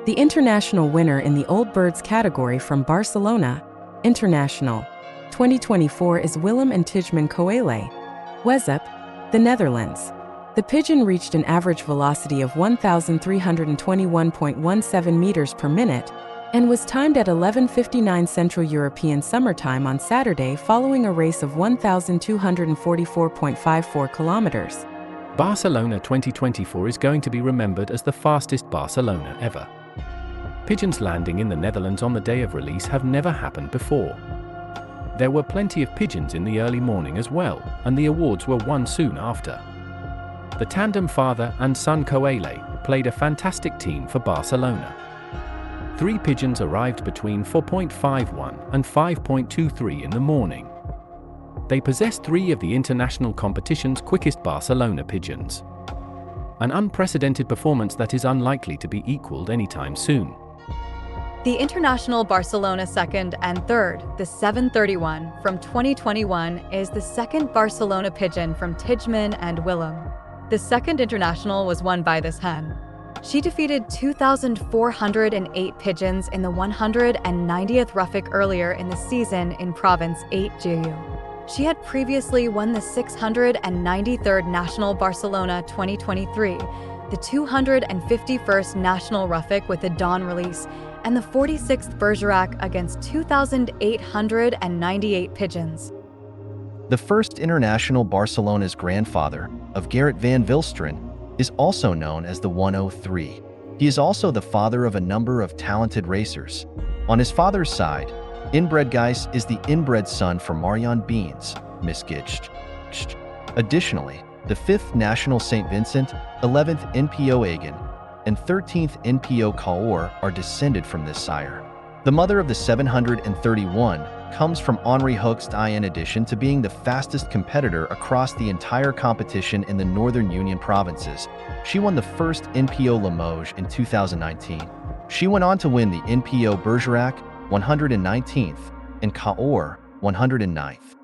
The international winner in the Old Birds category from Barcelona International 2024 is Willem and Tijmen Koele, Wezep, the Netherlands. The pigeon reached an average velocity of 1,321.17 meters per minute and was timed at 11:59 Central European Summer Time on Saturday following a race of 1,244.54 kilometers. Barcelona 2024 is going to be remembered as the fastest Barcelona ever. Pigeons landing in the Netherlands on the day of release have never happened before. There were plenty of pigeons in the early morning as well, and the awards were won soon after. The tandem father and son Koele played a fantastic team for Barcelona. 3 pigeons arrived between 4.51 and 5.23 in the morning. They possess 3 of the international competition's quickest Barcelona pigeons. An unprecedented performance that is unlikely to be equaled anytime soon. The International Barcelona 2nd and 3rd, the 731 from 2021, is the second Barcelona pigeon from Tijmen and Willem. The second international was won by this hen. She defeated 2,408 pigeons in the 190th Ruffic earlier in the season in Province 8 GU. She had previously won the 693rd National Barcelona 2023, the 251st National Ruffic with the Dawn release, and the 46th Bergerac against 2,898 pigeons. The first international Barcelona's grandfather, of Gerrit van Vilsteren, is also known as the 103. He is also the father of a number of talented racers. On his father's side, Inbred Gijs is the inbred son for Marion Beans, Miss Gidst. Additionally, the 5th National St. Vincent, 11th NPO Agen, and 13th NPO Kaor are descended from this sire. The mother of the 731 comes from Henri Hoek's in addition to being the fastest competitor across the entire competition in the Northern Union provinces. She won the first NPO Limoges in 2019. She went on to win the NPO Bergerac 119th and Kaor 109th.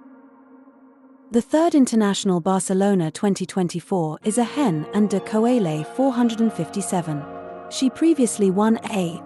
The third International Barcelona 2024 is a hen and de Koele 457. She previously won the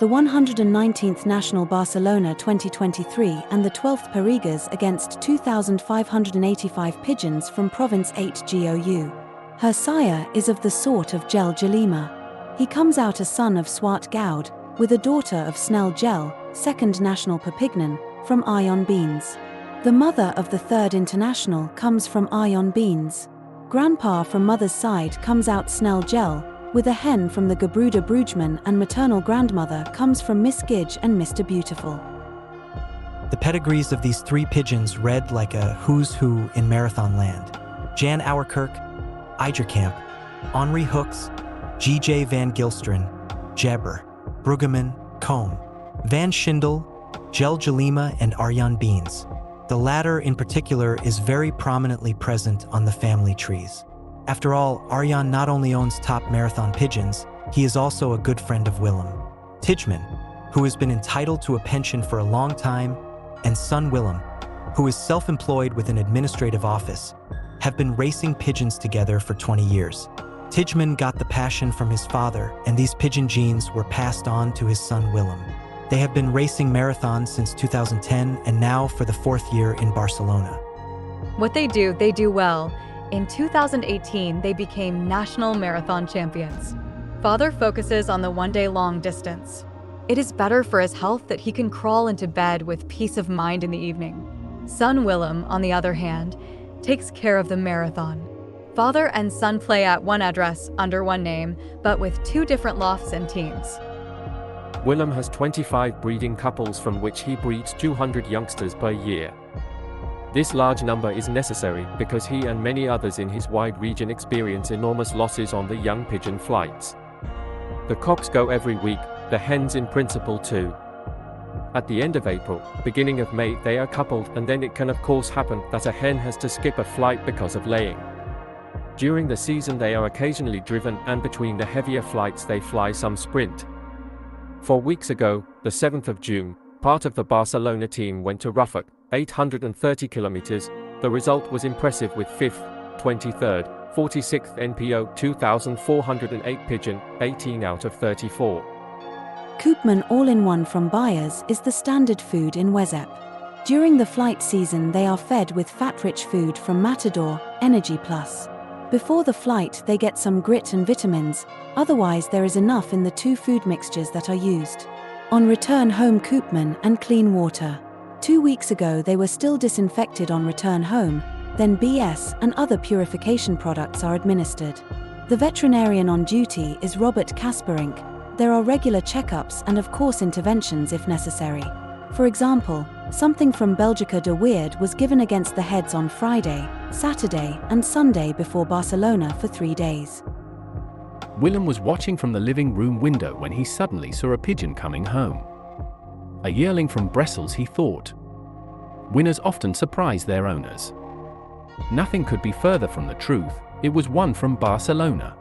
119th National Barcelona 2023 and the 12th Perigas against 2,585 pigeons from Province 8 GOU. Her sire is of the sort of Gel Jalima. He comes out a son of Swart Goud, with a daughter of Snell Gel, 2nd National Perpignan, from Ion Beans. The mother of the 3rd International comes from Ion Beans. Grandpa from mother's side comes out Snell Gel, with a hen from the Gebruder Broegman, and maternal grandmother comes from Miss Gidge and Mr. Beautiful. The pedigrees of these 3 pigeons read like a who's who in marathon land. Jan Auerkerk, Eijerkamp, Henri Hoeks, G.J. van Gilsteren, Jebber, Bruggeman, Combe, Van Schindel, Gel Jalima, and Arjan Beans. The latter in particular is very prominently present on the family trees. After all, Arjan not only owns top marathon pigeons, he is also a good friend of Willem. Tijmen, who has been entitled to a pension for a long time, and son Willem, who is self-employed with an administrative office, have been racing pigeons together for 20 years. Tijmen got the passion from his father, and these pigeon genes were passed on to his son Willem. They have been racing marathons since 2010 and now for the 4th year in Barcelona. What they do well. In 2018, they became national marathon champions. Father focuses on the one-day-long distance. It is better for his health that he can crawl into bed with peace of mind in the evening. Son Willem, on the other hand, takes care of the marathon. Father and son play at one address under one name, but with 2 different lofts and teams. Willem has 25 breeding couples from which he breeds 200 youngsters per year. This large number is necessary because he and many others in his wide region experience enormous losses on the young pigeon flights. The cocks go every week, the hens in principle too. At the end of April, beginning of May they are coupled, and then it can of course happen that a hen has to skip a flight because of laying. During the season they are occasionally driven, and between the heavier flights they fly some sprint. 4 weeks ago, the 7th of June, part of the Barcelona team went to Ruffic, 830 kilometers. The result was impressive with 5th, 23rd, 46th NPO 2,408 pigeon, 18 out of 34. Koopman All-in-One from Beyers is the standard food in Wezep. During the flight season they are fed with fat-rich food from Matador, Energy Plus. Before the flight they get some grit and vitamins, otherwise there is enough in the 2 food mixtures that are used. On return home Koopman and clean water. 2 weeks ago they were still disinfected on return home, then BS and other purification products are administered. The veterinarian on duty is Robert Kasperink. There are regular checkups and of course interventions if necessary. For example, something from Belgica de Weird was given against the heads on Friday, Saturday and Sunday before Barcelona for 3 days. Willem was watching from the living room window when he suddenly saw a pigeon coming home. A yearling from Brussels, he thought. Winners often surprise their owners. Nothing could be further from the truth, it was one from Barcelona.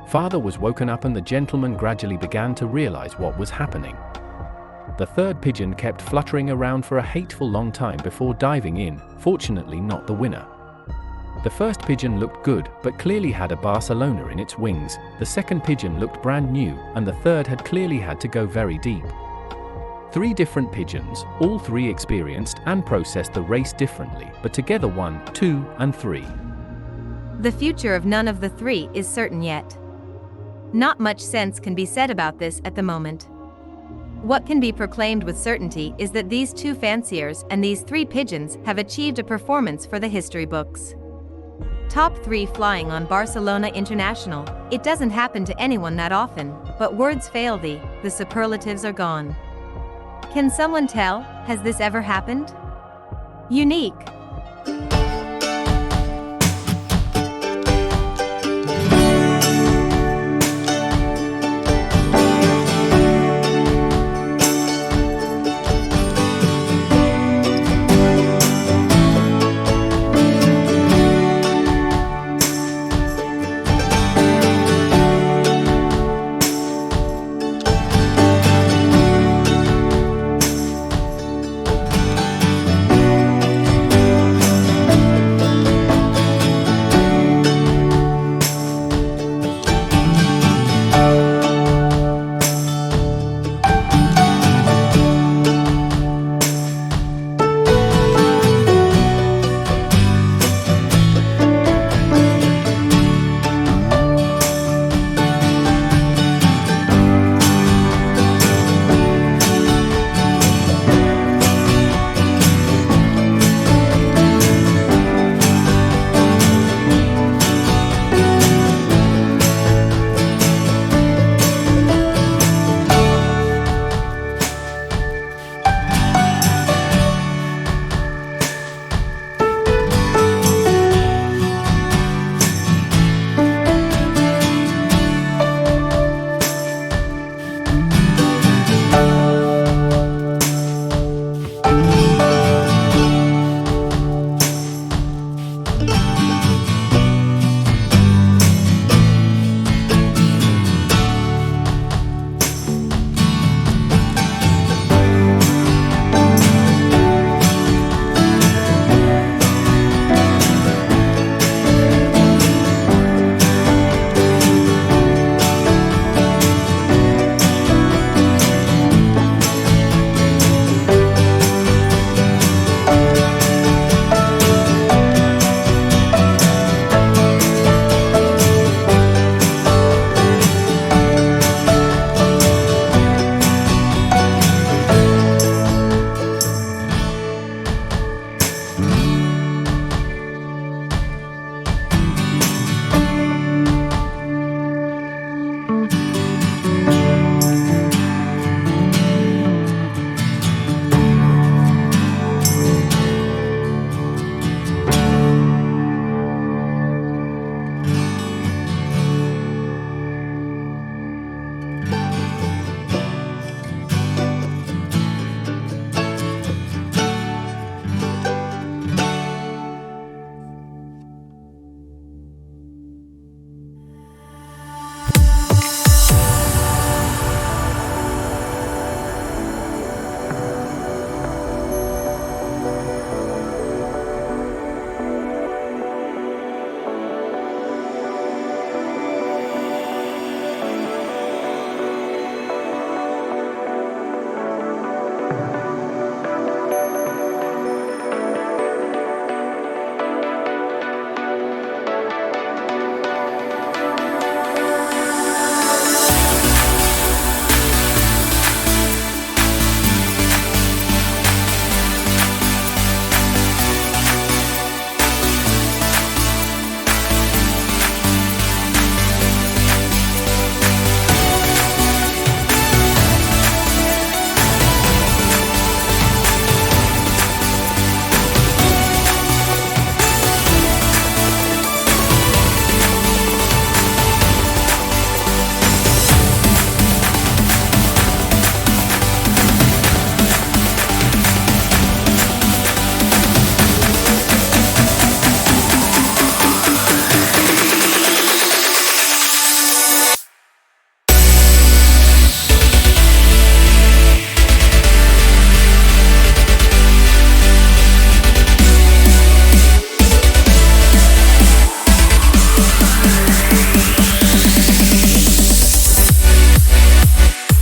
Father was woken up and the gentleman gradually began to realize what was happening. The third pigeon kept fluttering around for a hateful long time before diving in, fortunately not the winner. The first pigeon looked good, but clearly had a Barcelona in its wings, the second pigeon looked brand new, and the third had clearly had to go very deep. 3 different pigeons, all 3 experienced and processed the race differently, but together 1, 2, and 3. The future of none of the 3 is certain yet. Not much sense can be said about this at the moment. What can be proclaimed with certainty is that these 2 fanciers and these 3 pigeons have achieved a performance for the history books. Top 3 flying on Barcelona International. It doesn't happen to anyone that often, but words fail thee, the superlatives are gone. Can someone tell, has this ever happened? Unique.